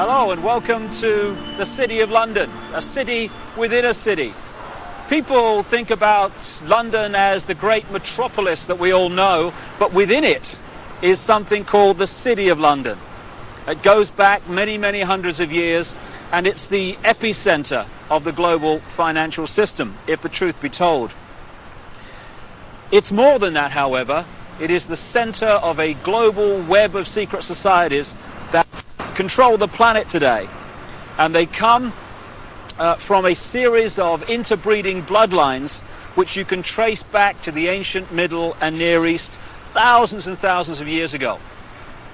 Hello and welcome to the City of London, a city within a city. People think about London as the great metropolis that we all know, but within it is something called the City of London. It goes back many, many hundreds of years, and it's the epicenter of the global financial system, if the truth be told. It's more than that, however. It is the center of a global web of secret societies that control the planet today, and they come from a series of interbreeding bloodlines which you can trace back to the ancient Middle and Near East thousands and thousands of years ago.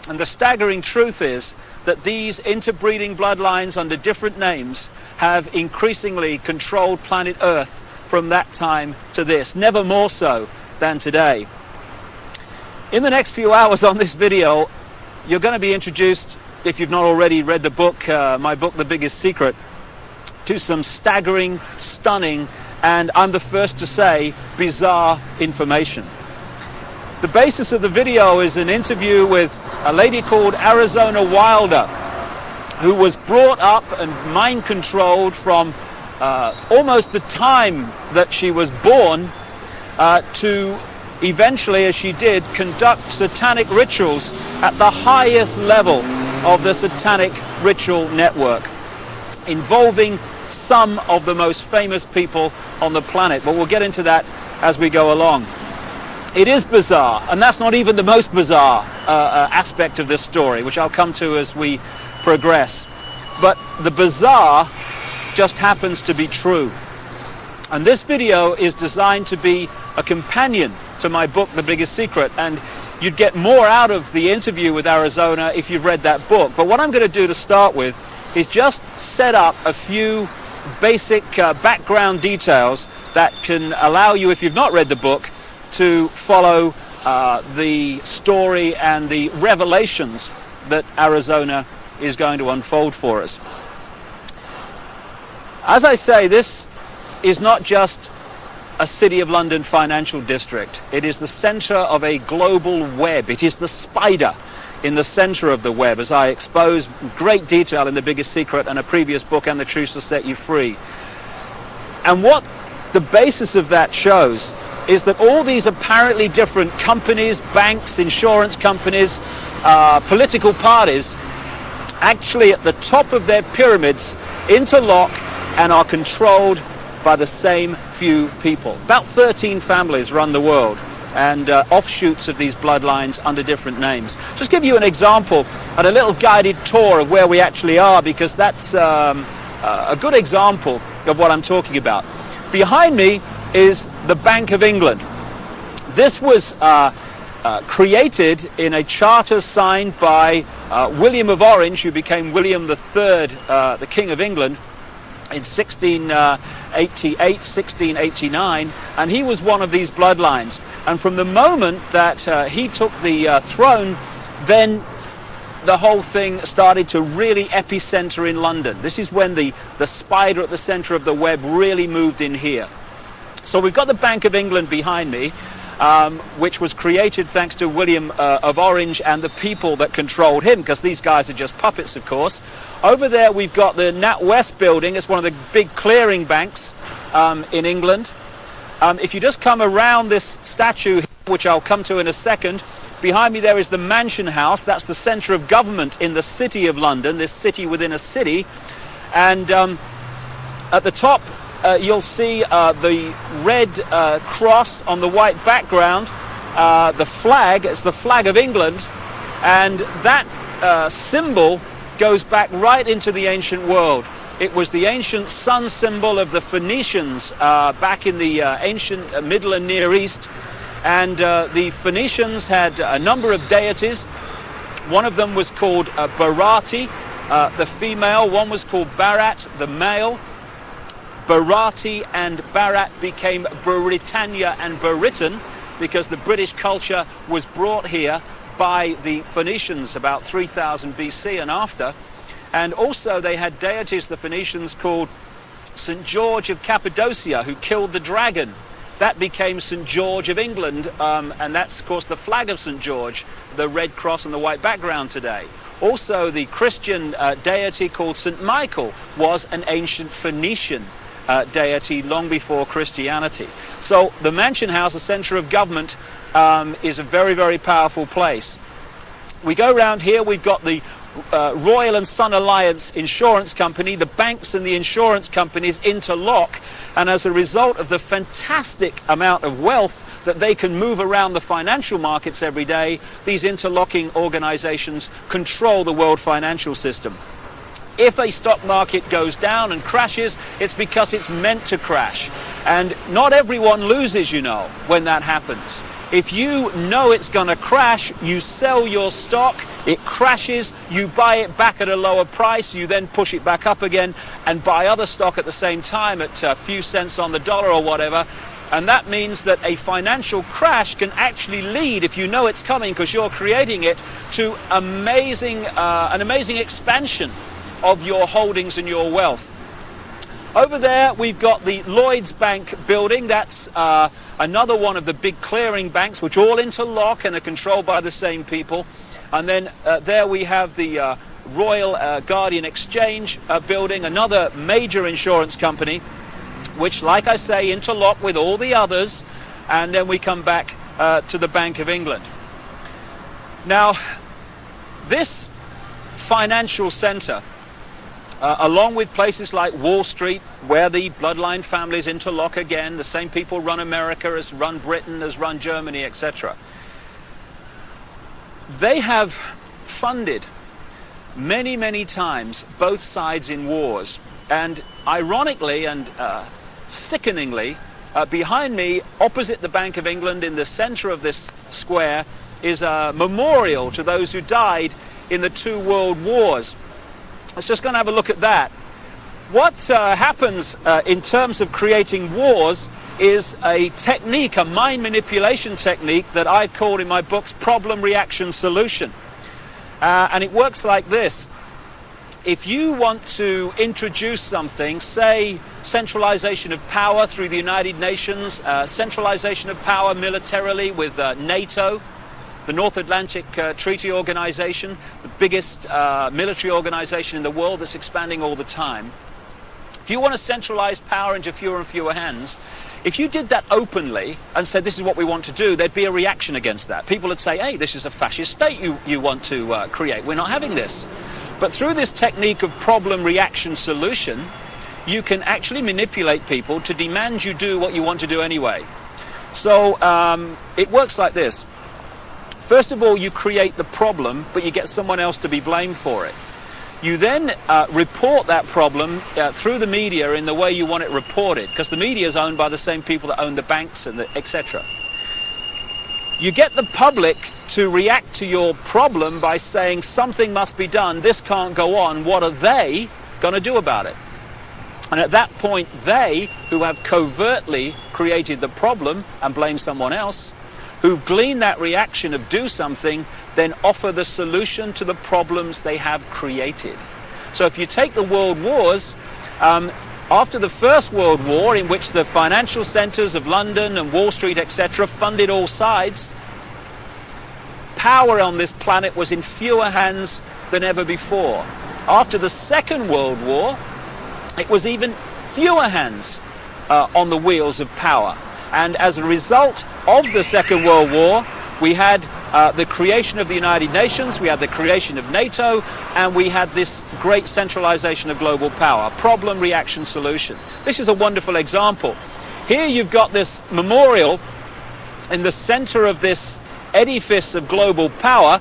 And the staggering truth is that these interbreeding bloodlines under different names have increasingly controlled planet Earth from that time to this, never more so than today. In the next few hours on this video, you're going to be introduced, if you've not already read the book, my book, The Biggest Secret, to some staggering, stunning, and I'm the first to say, bizarre information. The basis of the video is an interview with a lady called Arizona Wilder, who was brought up and mind-controlled from almost the time that she was born to eventually, as she did, conduct satanic rituals at the highest level of the satanic ritual network, involving some of the most famous people on the planet. But we'll get into that as we go along. It is bizarre, and that's not even the most bizarre aspect of this story, which I'll come to as we progress. But the bizarre just happens to be true. And this video is designed to be a companion to my book, The Biggest Secret, and you'd get more out of the interview with Arizona if you've read that book. But what I'm going to do to start with is just set up a few basic background details that can allow you, if you've not read the book, to follow the story and the revelations that Arizona is going to unfold for us. As I say, this is not just a City of London financial district. It is the center of a global web. It is the spider in the center of the web, as I expose great detail in The Biggest Secret and a previous book, And the Truth Will Set You Free. And what the basis of that shows is that all these apparently different companies, banks, insurance companies, political parties, actually at the top of their pyramids interlock and are controlled by the same few people. About 13 families run the world, and offshoots of these bloodlines under different names. Just give you an example and a little guided tour of where we actually are, because that's a good example of what I'm talking about. Behind me is the Bank of England. This was created in a charter signed by William of Orange, who became William III, the King of England, in 1688, 1689, and he was one of these bloodlines. And from the moment that he took the throne, then the whole thing started to really epicenter in London. This is when the spider at the center of the web really moved in here. So we've got the Bank of England behind me, which was created thanks to William of Orange and the people that controlled him, because these guys are just puppets, of course. Over there we've got the NatWest building. It's one of the big clearing banks in England. If you just come around this statue, which I'll come to in a second, behind me there is the Mansion House. That's the center of government in the City of London, this city within a city. And at the top you'll see the red cross on the white background, the flag. It's the flag of England, and that symbol goes back right into the ancient world. It was the ancient sun symbol of the Phoenicians back in the ancient Middle and Near East. And the Phoenicians had a number of deities. One of them was called Barati, the female. One was called Barat, the male. Barati and Barat became Britannia and Baritan because the British culture was brought here by the Phoenicians about 3000 BC and after. And also they had deities, the Phoenicians, called St. George of Cappadocia, who killed the dragon. That became St. George of England, and that's, of course, the flag of St. George, the red cross and the white background today. Also, the Christian deity called St. Michael was an ancient Phoenician deity long before Christianity. So the Mansion House, the center of government, is a very, very powerful place. We go around here, we've got the Royal and Son Alliance Insurance Company. The banks and the insurance companies interlock, and as a result of the fantastic amount of wealth that they can move around the financial markets every day, these interlocking organizations control the world financial system. If a stock market goes down and crashes, it's because it's meant to crash. And not everyone loses, you know, when that happens. If you know it's going to crash, you sell your stock, it crashes, you buy it back at a lower price, you then push it back up again and buy other stock at the same time at a few cents on the dollar or whatever. And that means that a financial crash can actually lead, if you know it's coming because you're creating it, to an amazing expansion of your holdings and your wealth. Over there we've got the Lloyds Bank building. That's another one of the big clearing banks which all interlock and are controlled by the same people. And then there we have the Royal Guardian Exchange building, another major insurance company which, like I say, interlock with all the others. And then we come back to the Bank of England. Now, this financial center, along with places like Wall Street, where the bloodline families interlock again, the same people run America as run Britain, as run Germany, etc. They have funded many, many times both sides in wars. And ironically and sickeningly, behind me, opposite the Bank of England, in the center of this square, is a memorial to those who died in the 2 world wars. Let's just go and have a look at that. What happens in terms of creating wars is a technique, a mind manipulation technique that I've called in my books problem, reaction, solution. And it works like this. If you want to introduce something, say centralization of power through the United Nations, centralization of power militarily with NATO, the North Atlantic Treaty Organization, the biggest military organization in the world that's expanding all the time. If you want to centralize power into fewer and fewer hands, if you did that openly and said this is what we want to do, there'd be a reaction against that. People would say, hey, this is a fascist state you want to create. We're not having this. But through this technique of problem, reaction, solution, you can actually manipulate people to demand you do what you want to do anyway. So it works like this. First of all, you create the problem, but you get someone else to be blamed for it. You then report that problem through the media in the way you want it reported, because the media is owned by the same people that own the banks and etc. You get the public to react to your problem by saying something must be done, this can't go on, what are they going to do about it? And at that point, they, who have covertly created the problem and blame someone else, who've gleaned that reaction of do something, then offer the solution to the problems they have created. So if you take the world wars, after the First World War, in which the financial centers of London and Wall Street, etc., funded all sides, power on this planet was in fewer hands than ever before. After the Second World War, it was even fewer hands on the wheels of power. And as a result of the Second World War, we had the creation of the United Nations, we had the creation of NATO, and we had this great centralization of global power. Problem, reaction, solution. This is a wonderful example. Here you've got this memorial in the center of this edifice of global power,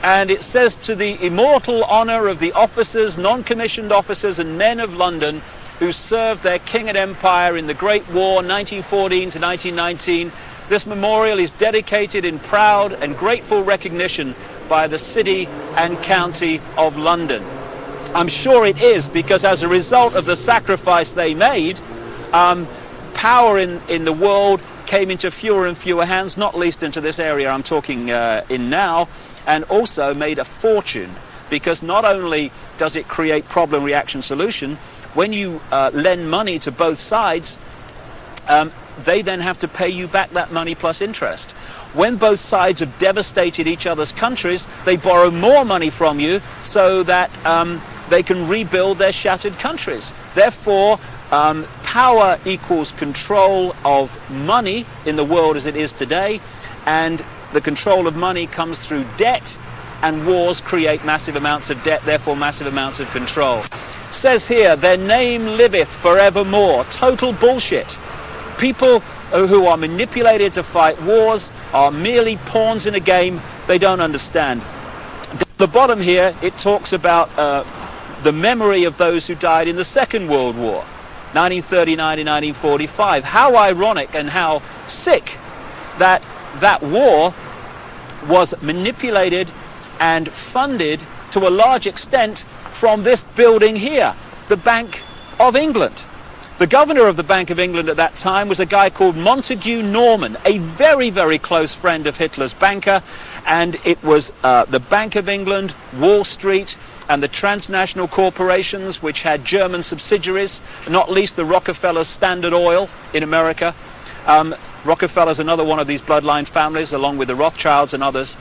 and it says, to the immortal honor of the officers, non-commissioned officers and men of London who served their king and empire in the Great War 1914 to 1919, this memorial is dedicated in proud and grateful recognition by the City and County of London. I'm sure it is, because as a result of the sacrifice they made, power in the world came into fewer and fewer hands, not least into this area I'm talking in now, and also made a fortune, because not only does it create problem, reaction, solution, when you lend money to both sides, they then have to pay you back that money plus interest. when both sides have devastated each other's countries, they borrow more money from you so that they can rebuild their shattered countries. Therefore, power equals control of money in the world as it is today, and the control of money comes through debt, and wars create massive amounts of debt, therefore massive amounts of control. Says here, their name liveth forevermore. Total bullshit. People who are manipulated to fight wars are merely pawns in a game they don't understand. At the bottom here, it talks about the memory of those who died in the Second World War, 1939 and 1945. How ironic and how sick that that war was manipulated and funded to a large extent from this building here, the Bank of England. The governor of the Bank of England at that time was a guy called Montague Norman, a very, very close friend of Hitler's banker, and it was the Bank of England, Wall Street, and the transnational corporations which had German subsidiaries, not least the Rockefeller Standard Oil in America. Rockefeller's another one of these bloodline families, along with the Rothschilds and others.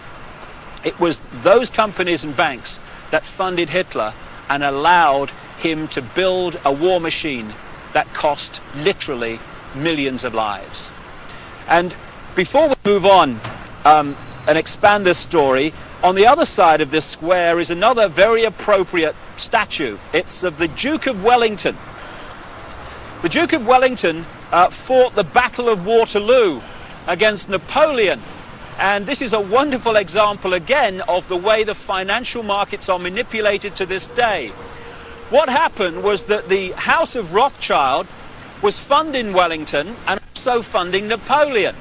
It was those companies and banks that funded Hitler and allowed him to build a war machine that cost literally millions of lives. And before we move on and expand this story, on the other side of this square is another very appropriate statue. It's of the Duke of Wellington. The Duke of Wellington fought the Battle of Waterloo against Napoleon. And this is a wonderful example again of the way the financial markets are manipulated to this day. What happened was that the House of Rothschild was funding Wellington and also funding Napoleon.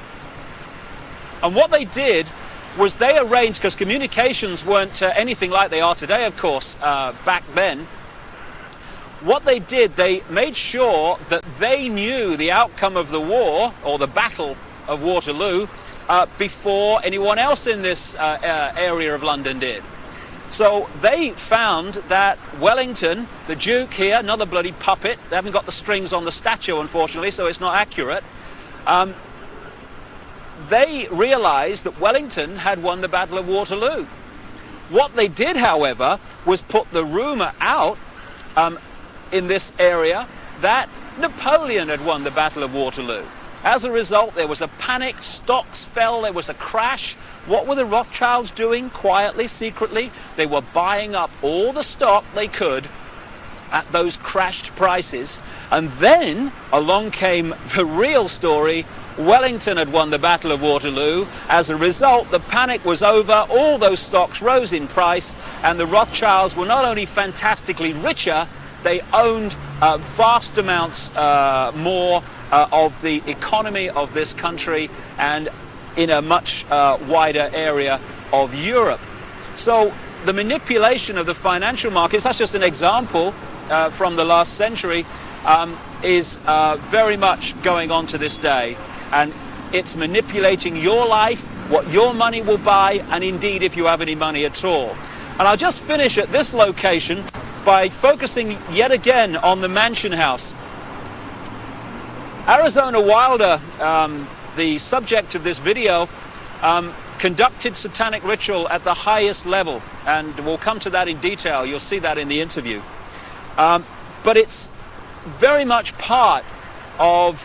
And what they did was they arranged, because communications weren't anything like they are today, of course, back then. What they did, they made sure that they knew the outcome of the war, or the Battle of Waterloo, before anyone else in this area of London did. So they found that Wellington, the Duke here, another bloody puppet, they haven't got the strings on the statue unfortunately, so it's not accurate, they realized that Wellington had won the Battle of Waterloo. What they did, however, was put the rumor out in this area that Napoleon had won the Battle of Waterloo. As a result, there was a panic, stocks fell, there was a crash. What were the Rothschilds doing quietly, secretly? They were buying up all the stock they could at those crashed prices. And then along came the real story. Wellington had won the Battle of Waterloo. As a result, the panic was over, all those stocks rose in price, and the Rothschilds were not only fantastically richer, they owned vast amounts more of the economy of this country and in a much wider area of Europe. So the manipulation of the financial markets, that's just an example from the last century, is very much going on to this day. And it's manipulating your life, what your money will buy, and indeed if you have any money at all. And I'll just finish at this location by focusing yet again on the Mansion House. Arizona Wilder, the subject of this video, conducted satanic ritual at the highest level, and we'll come to that in detail. You'll see that in the interview. But it's very much part of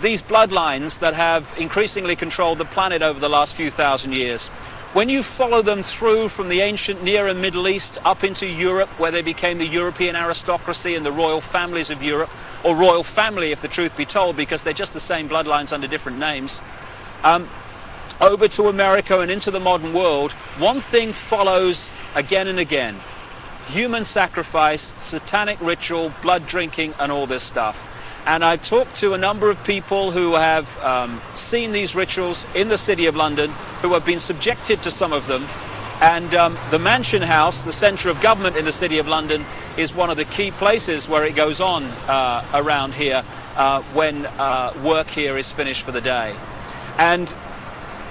these bloodlines that have increasingly controlled the planet over the last few thousand years. When you follow them through from the ancient Near and Middle East up into Europe, where they became the European aristocracy and the royal families of Europe, or royal family if the truth be told, because they're just the same bloodlines under different names, over to America and into the modern world, one thing follows again and again: human sacrifice, satanic ritual, blood drinking, and all this stuff. And I've talked to a number of people who have seen these rituals in the City of London, who have been subjected to some of them. And the Mansion House, the centre of government in the City of London, is one of the key places where it goes on around here when work here is finished for the day. And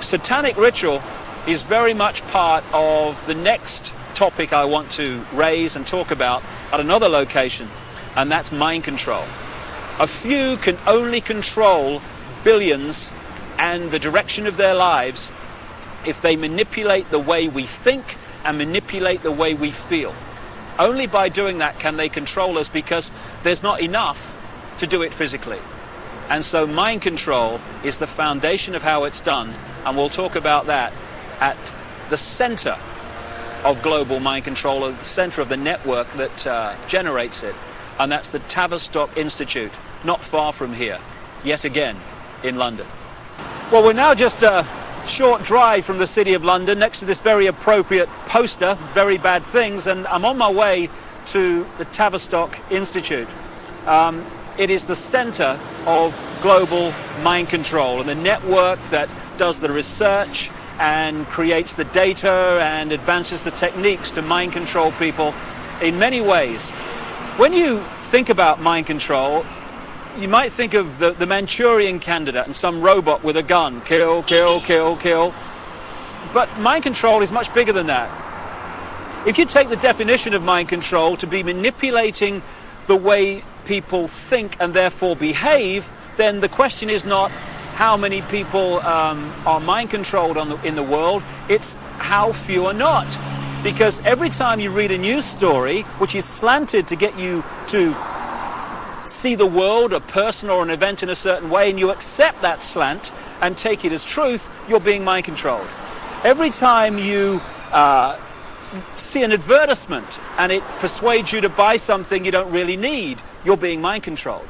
satanic ritual is very much part of the next topic I want to raise and talk about at another location, and that's mind control. A few can only control billions and the direction of their lives if they manipulate the way we think and manipulate the way we feel. Only by doing that can they control us, because there's not enough to do it physically. And so mind control is the foundation of how it's done, and we'll talk about that at the center of global mind control, at the center of the network that generates it, and that's the Tavistock Institute, not far from here, yet again in London. Well, we're now just a short drive from the City of London, next to this very appropriate poster, Very Bad Things, and I'm on my way to the Tavistock Institute. It is the center of global mind control, and the network that does the research and creates the data and advances the techniques to mind control people in many ways. When you think about mind control, you might think of the Manchurian Candidate and some robot with a gun. Kill, kill, kill, kill. But mind control is much bigger than that. If you take the definition of mind control to be manipulating the way people think and therefore behave, then the question is not how many people are mind controlled in the world, it's how few are not. Because every time you read a news story which is slanted to get you to see the world, a person or an event in a certain way, and you accept that slant and take it as truth, you're being mind controlled. Every time you see an advertisement and it persuades you to buy something you don't really need, you're being mind controlled.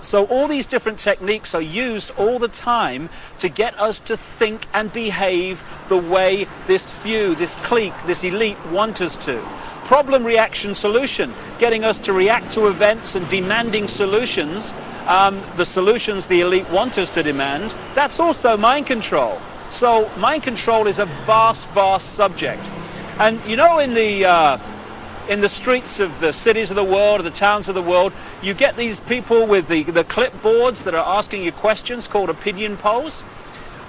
So all these different techniques are used all the time to get us to think and behave the way this few, this clique, this elite want us to. Problem, reaction, solution, getting us to react to events and demanding solutions, the solutions the elite want us to demand, that's also mind control. So mind control is a vast, vast subject. And you know, in the streets of the cities of the world, or the towns of the world, you get these people with the clipboards that are asking you questions called opinion polls.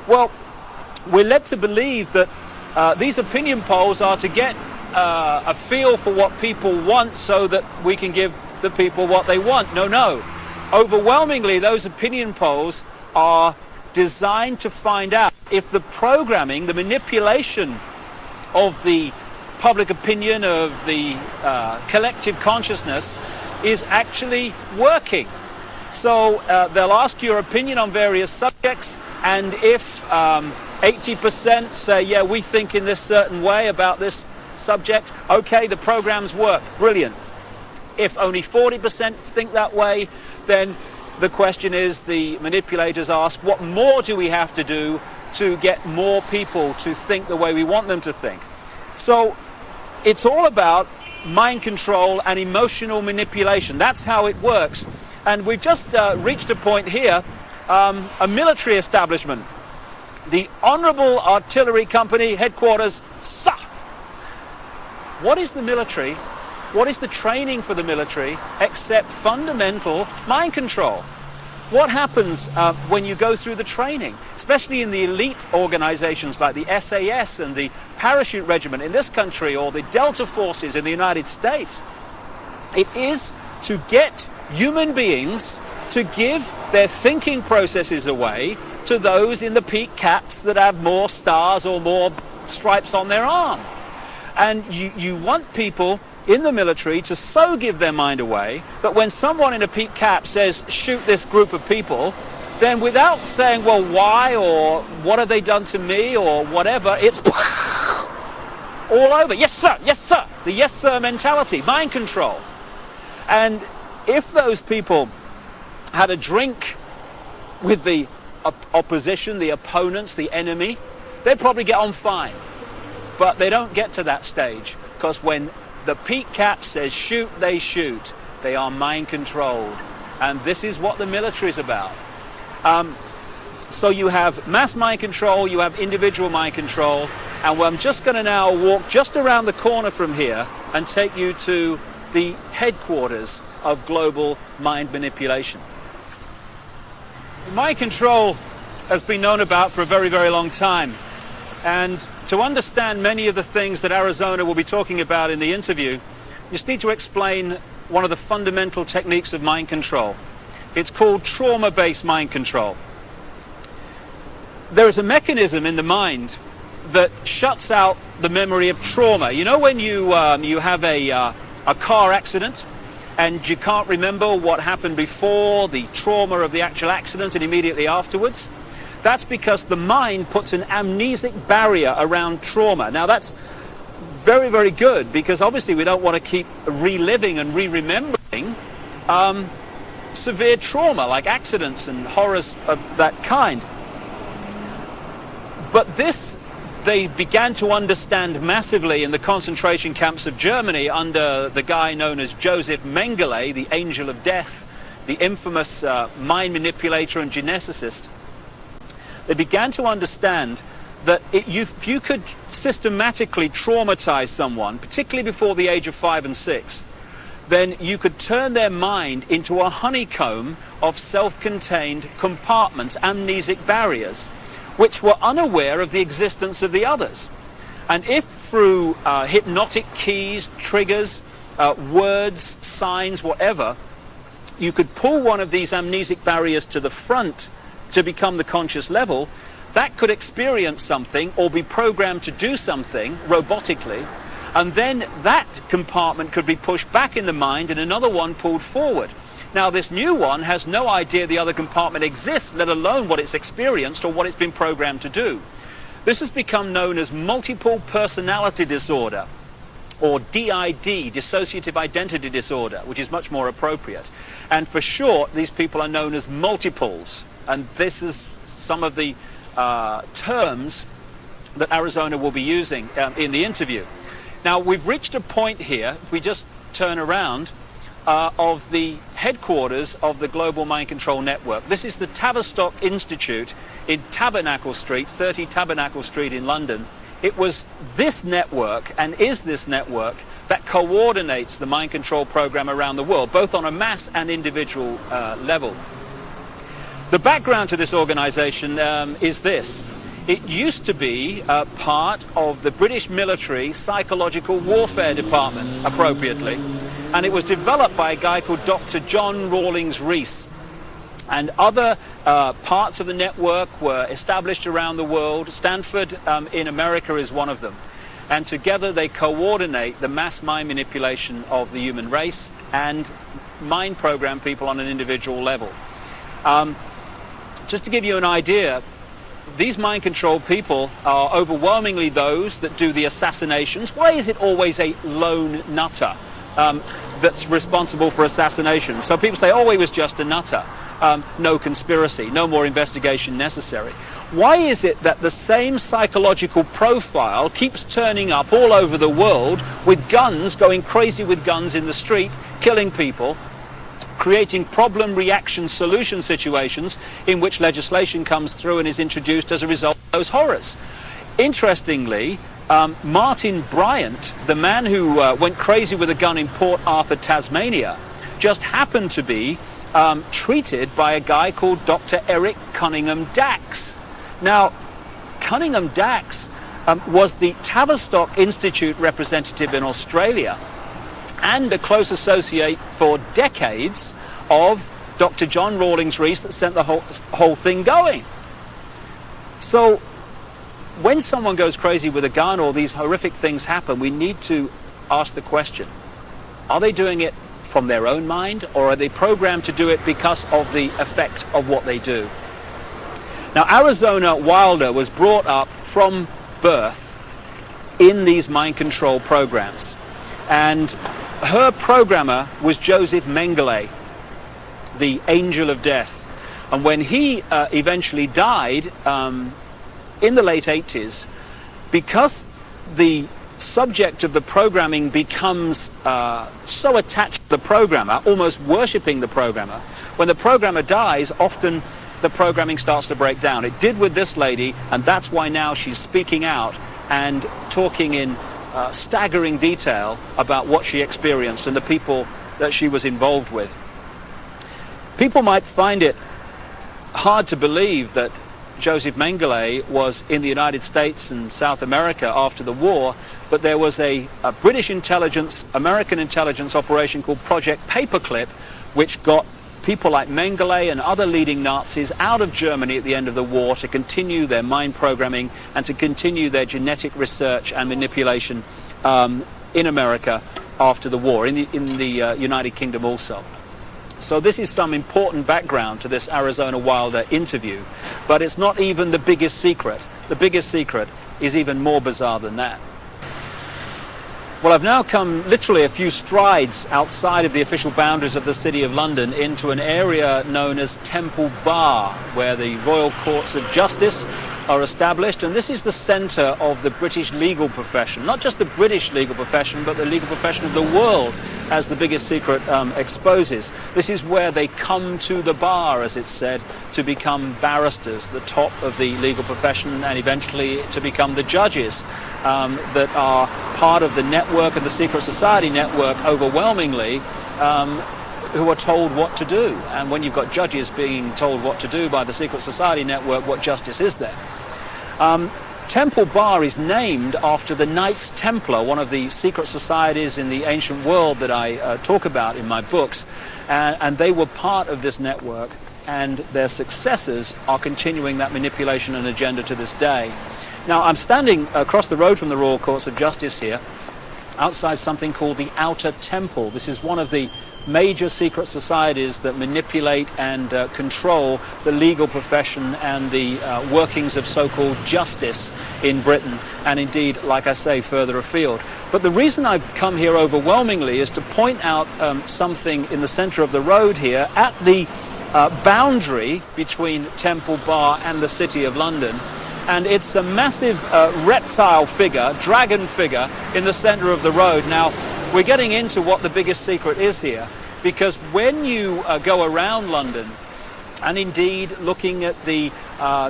Well, we're led to believe that these opinion polls are to get a feel for what people want so that we can give the people what they want. No, no. Overwhelmingly, those opinion polls are designed to find out if the programming, the manipulation of the public opinion, of the collective consciousness, is actually working. So they'll ask your opinion on various subjects, and if 80% say, yeah, we think in this certain way about this subject, okay, the programs work, brilliant. If only 40% think that way, then the question is, the manipulators ask, what more do we have to do to get more people to think the way we want them to think? So it's all about mind control and emotional manipulation. That's how it works. And we've just reached a point here, a military establishment. The Honourable Artillery Company headquarters, sir. What is the military? What is the training for the military except fundamental mind control? What happens when you go through the training, especially in the elite organizations like the SAS and the Parachute Regiment in this country, or the Delta Forces in the United States? It is to get human beings to give their thinking processes away to those in the peak caps that have more stars or more stripes on their arm. And you want people in the military to so give their mind away that when someone in a peak cap says, shoot this group of people, then without saying, well, why, or what have they done to me, or whatever, it's all over. Yes, sir, yes, sir. The yes, sir mentality, mind control. And if those people had a drink with the opposition, the opponents, the enemy, they'd probably get on fine. But they don't get to that stage, because when the peak cap says shoot, they shoot. They are mind controlled. And this is what the military is about. So you have mass mind control, you have individual mind control, and I'm just going to now walk just around the corner from here and take you to the headquarters of global mind manipulation. Mind control has been known about for a very, very long time. And to understand many of the things that Arizona will be talking about in the interview, you just need to explain one of the fundamental techniques of mind control. It's called trauma-based mind control. There is a mechanism in the mind that shuts out the memory of trauma. You know when you have a car accident and you can't remember what happened before, the trauma of the actual accident and immediately afterwards? That's because the mind puts an amnesic barrier around trauma. Now that's very, very good, because obviously we don't want to keep reliving and re-remembering severe trauma like accidents and horrors of that kind. But this they began to understand massively in the concentration camps of Germany under the guy known as Joseph Mengele, the angel of death, the infamous mind manipulator and geneticist. They began to understand that if you could systematically traumatize someone, particularly before the age of 5 and 6, then you could turn their mind into a honeycomb of self-contained compartments, amnesic barriers, which were unaware of the existence of the others. And if through hypnotic keys, triggers, words, signs, whatever, you could pull one of these amnesic barriers to the front to become the conscious level, that could experience something or be programmed to do something robotically, and then that compartment could be pushed back in the mind and another one pulled forward. Now this new one has no idea the other compartment exists, let alone what it's experienced or what it's been programmed to do. This has become known as multiple personality disorder, or DID, dissociative identity disorder, which is much more appropriate. And for short, these people are known as multiples. And this is some of the terms that Arizona will be using in the interview. Now we've reached a point here, if we just turn around, of the headquarters of the Global Mind Control Network. This is the Tavistock Institute in Tabernacle Street, 30 Tabernacle Street in London. It was this network, and is this network, that coordinates the mind control program around the world, both on a mass and individual level. The background to this organization is this. It used to be part of the British military psychological warfare department, appropriately, and it was developed by a guy called Dr. John Rawlings Rees. And other parts of the network were established around the world. Stanford in America is one of them. And together they coordinate the mass mind manipulation of the human race and mind program people on an individual level. Just to give you an idea, these mind control people are overwhelmingly those that do the assassinations. Why is it always a lone nutter that's responsible for assassination? So people say, oh, he was just a nutter. No conspiracy, no more investigation necessary. Why is it that the same psychological profile keeps turning up all over the world with guns, going crazy with guns in the street, killing people, creating problem, reaction, solution situations in which legislation comes through and is introduced as a result of those horrors? Interestingly, Martin Bryant, the man who went crazy with a gun in Port Arthur, Tasmania, just happened to be treated by a guy called Dr. Eric Cunningham Dax. Now, Cunningham Dax was the Tavistock Institute representative in Australia and a close associate for decades of Dr. John Rawlings Rees that sent the whole thing going. So when someone goes crazy with a gun or these horrific things happen, we need to ask the question, are they doing it from their own mind, or are they programmed to do it because of the effect of what they do? Now, Arizona Wilder was brought up from birth in these mind control programs, and her programmer was Joseph Mengele, the angel of death. And when he eventually died in the late 80s, because the subject of the programming becomes so attached to the programmer, almost worshipping the programmer, when the programmer dies, often the programming starts to break down. It did with this lady, and that's why now she's speaking out and talking in staggering detail about what she experienced and the people that she was involved with. People might find it hard to believe that Joseph Mengele was in the United States and South America after the war, but there was a British intelligence, American intelligence operation called Project Paperclip, which got people like Mengele and other leading Nazis out of Germany at the end of the war to continue their mind programming and to continue their genetic research and manipulation in America after the war, in the United Kingdom also. So this is some important background to this Arizona Wilder interview, but it's not even the biggest secret. The biggest secret is even more bizarre than that. Well, I've now come literally a few strides outside of the official boundaries of the City of London into an area known as Temple Bar, where the Royal Courts of Justice are established, and this is the centre of the British legal profession. Not just the British legal profession, but the legal profession of the world, as the biggest secret exposes. This is where they come to the bar, as it's said, to become barristers, the top of the legal profession, and eventually to become the judges that are part of the network and the secret society network overwhelmingly, who are told what to do. And when you've got judges being told what to do by the secret society network, what justice is there? Temple Bar is named after the Knights Templar, one of the secret societies in the ancient world that I talk about in my books, and they were part of this network, and their successors are continuing that manipulation and agenda to this day. Now, I'm standing across the road from the Royal Courts of Justice here, outside something called the Outer Temple. This is one of the major secret societies that manipulate and control the legal profession and the workings of so-called justice in Britain, and indeed, like I say, further afield. But the reason I've come here overwhelmingly is to point out something in the centre of the road here at the boundary between Temple Bar and the City of London. And it's a massive reptile figure, dragon figure, in the centre of the road. Now, we're getting into what the biggest secret is here, because when you go around London, and indeed looking at the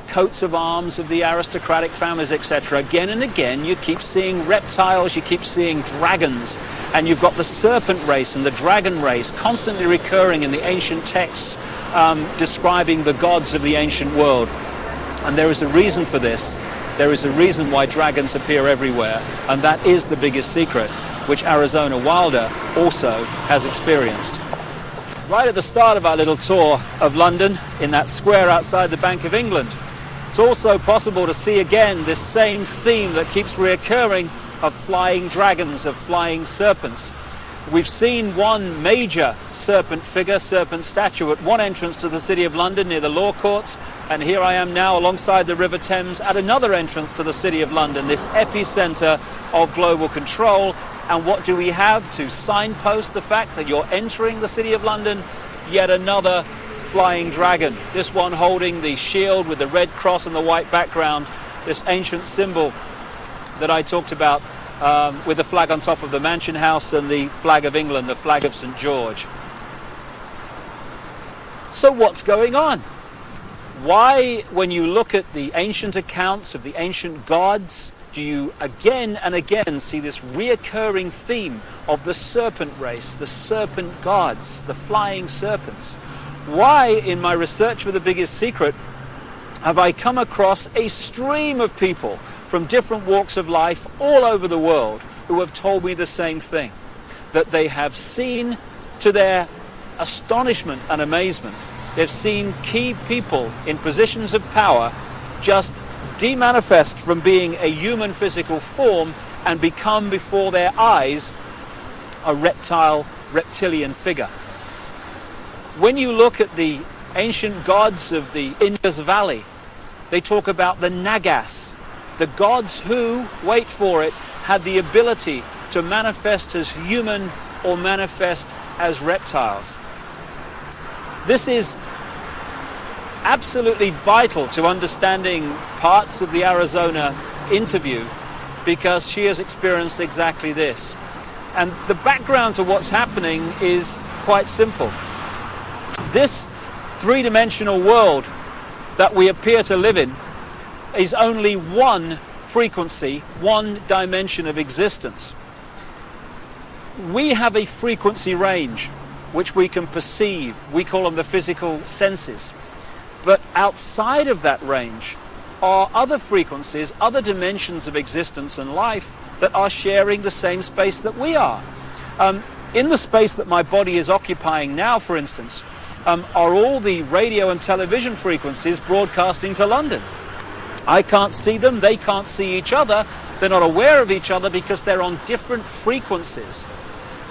coats of arms of the aristocratic families, etc., again and again you keep seeing reptiles, you keep seeing dragons, and you've got the serpent race and the dragon race constantly recurring in the ancient texts describing the gods of the ancient world. And there is a reason for this. There is a reason why dragons appear everywhere, and that is the biggest secret, which Arizona Wilder also has experienced. Right at the start of our little tour of London, in that square outside the Bank of England, it's also possible to see again this same theme that keeps reoccurring of flying dragons, of flying serpents. We've seen one major serpent figure, serpent statue, at one entrance to the City of London near the Law Courts, and here I am now alongside the River Thames at another entrance to the City of London, this epicenter of global control. And what do we have to signpost the fact that you're entering the City of London? Yet another flying dragon, this one holding the shield with the red cross and the white background, this ancient symbol that I talked about with the flag on top of the Mansion House and the flag of England, the flag of St. George. So what's going on? Why, when you look at the ancient accounts of the ancient gods, do you again and again see this reoccurring theme of the serpent race, the serpent gods, the flying serpents? Why, in my research for the biggest secret, have I come across a stream of people from different walks of life all over the world who have told me the same thing, that they have seen, to their astonishment and amazement, they've seen key people in positions of power just demanifest from being a human physical form and become before their eyes a reptilian figure. When you look at the ancient gods of the Indus Valley, they talk about the Nagas, the gods who, wait for it, had the ability to manifest as human or manifest as reptiles. This is absolutely vital to understanding parts of the Arizona interview, because she has experienced exactly this. And the background to what's happening is quite simple. This three-dimensional world that we appear to live in is only one frequency, one dimension of existence. We have a frequency range which we can perceive. We call them the physical senses. But outside of that range are other frequencies, other dimensions of existence and life that are sharing the same space that we are. In the space that my body is occupying now, for instance, are all the radio and television frequencies broadcasting to London. I can't see them, they can't see each other, they're not aware of each other because they're on different frequencies.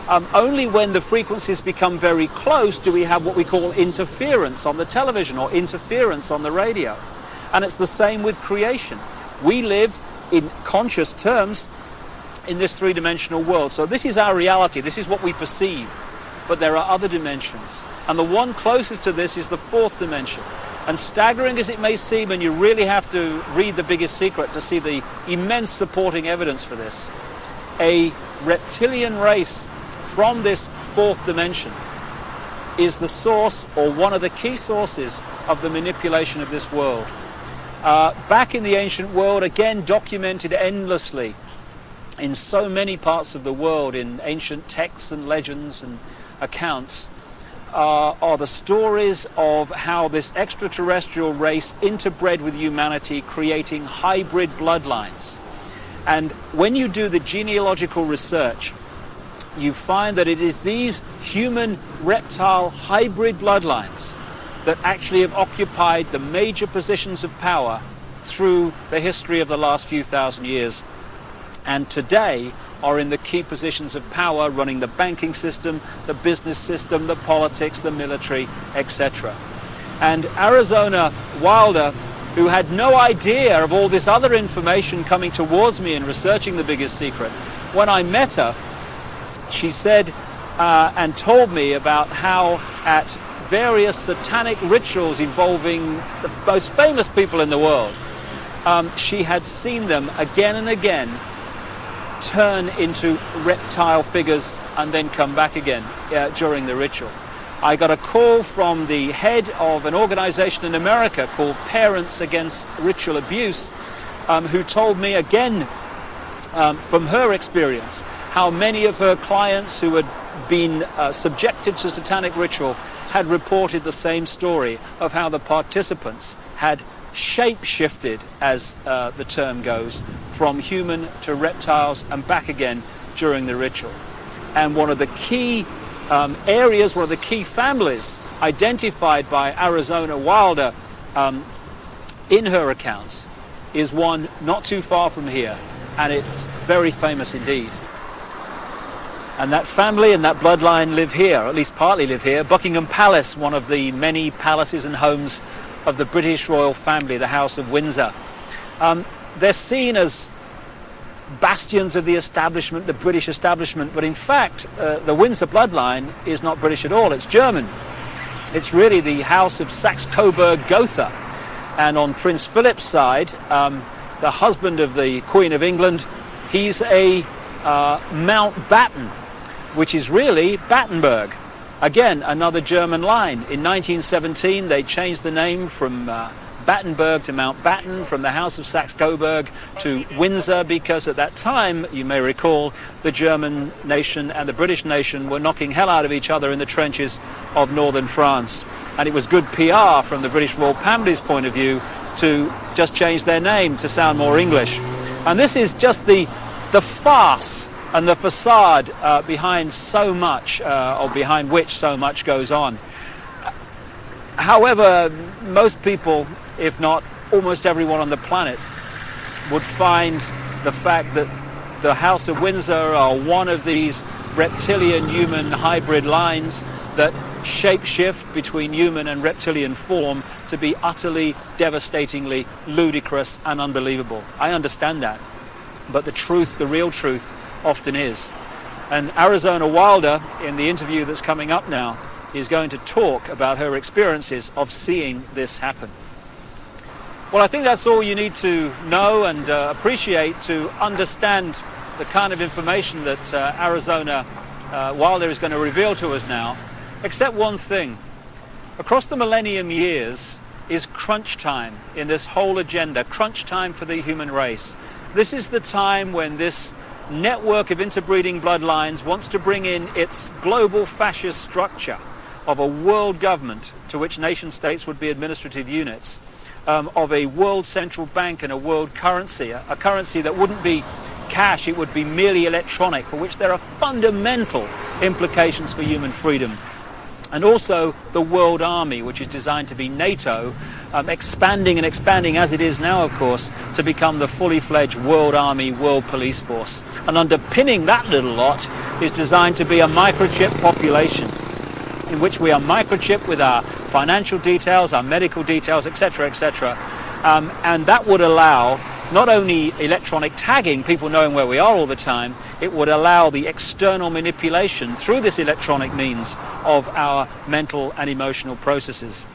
Only when the frequencies become very close do we have what we call interference on the television or interference on the radio. And it's the same with creation. We live in conscious terms in this three-dimensional world. So this is our reality, this is what we perceive. But there are other dimensions. And the one closest to this is the fourth dimension. And staggering as it may seem, and you really have to read The Biggest Secret to see the immense supporting evidence for this, a reptilian race from this fourth dimension is the source, or one of the key sources, of the manipulation of this world. Back in the ancient world, again documented endlessly in so many parts of the world, in ancient texts and legends and accounts, are the stories of how this extraterrestrial race interbred with humanity, creating hybrid bloodlines. And when you do the genealogical research, you find that it is these human-reptile hybrid bloodlines that actually have occupied the major positions of power through the history of the last few thousand years, and today are in the key positions of power, running the banking system, the business system, the politics, the military, etc. And Arizona Wilder, who had no idea of all this other information coming towards me in researching The Biggest Secret, when I met her, she said and told me about how at various satanic rituals involving the most famous people in the world, she had seen them again and again turn into reptile figures and then come back again during the ritual. I got a call from the head of an organization in America called Parents Against Ritual Abuse, who told me again from her experience how many of her clients who had been subjected to satanic ritual had reported the same story of how the participants had shape-shifted, as the term goes, from human to reptiles and back again during the ritual. And one of the key areas, one of the key families identified by Arizona Wilder in her accounts is one not too far from here, and it's very famous indeed. And that family and that bloodline live here, or at least partly live here. Buckingham Palace, one of the many palaces and homes of the British royal family, the House of Windsor. They're seen as bastions of the establishment, the British establishment, but in fact the Windsor bloodline is not British at all, it's German. It's really the House of Saxe-Coburg-Gotha. And on Prince Philip's side, the husband of the Queen of England, he's a Mountbatten, which is really Battenberg. Again, another German line. In 1917, they changed the name from Battenberg to Mountbatten, from the House of Saxe-Coburg to Windsor, because at that time, you may recall, the German nation and the British nation were knocking hell out of each other in the trenches of northern France. And it was good PR from the British royal family's point of view to just change their name to sound more English. And this is just the farce and the facade behind so much, or behind which so much goes on. However, most people, if not almost everyone on the planet, would find the fact that the House of Windsor are one of these reptilian-human hybrid lines that shape-shift between human and reptilian form to be utterly, devastatingly ludicrous and unbelievable. I understand that. But the truth, the real truth, often is. And Arizona Wilder, in the interview that's coming up now, is going to talk about her experiences of seeing this happen. Well, I think that's all you need to know and appreciate to understand the kind of information that Arizona Wilder is going to reveal to us now, except one thing. Across the millennium years is crunch time in this whole agenda, crunch time for the human race. This is the time when this network of interbreeding bloodlines wants to bring in its global fascist structure of a world government to which nation states would be administrative units, of a world central bank and a world currency, a currency that wouldn't be cash, it would be merely electronic, for which there are fundamental implications for human freedom. And also the World Army, which is designed to be NATO, expanding and expanding as it is now, of course, to become the fully fledged World Army, World Police Force. And underpinning that little lot is designed to be a microchip population, in which we are microchipped with our financial details, our medical details, etc., etc. And that would allow not only electronic tagging, people knowing where we are all the time, it would allow the external manipulation through this electronic means of our mental and emotional processes.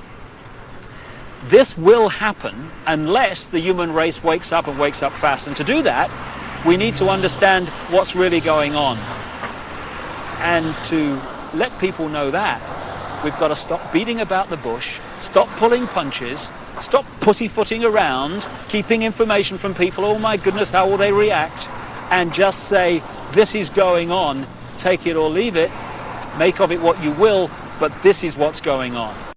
This will happen unless the human race wakes up and wakes up fast. And to do that, we need to understand what's really going on. And to let people know that, we've got to stop beating about the bush, stop pulling punches, stop pussyfooting around, keeping information from people, oh my goodness, how will they react, and just say, this is going on, take it or leave it, make of it what you will, but this is what's going on.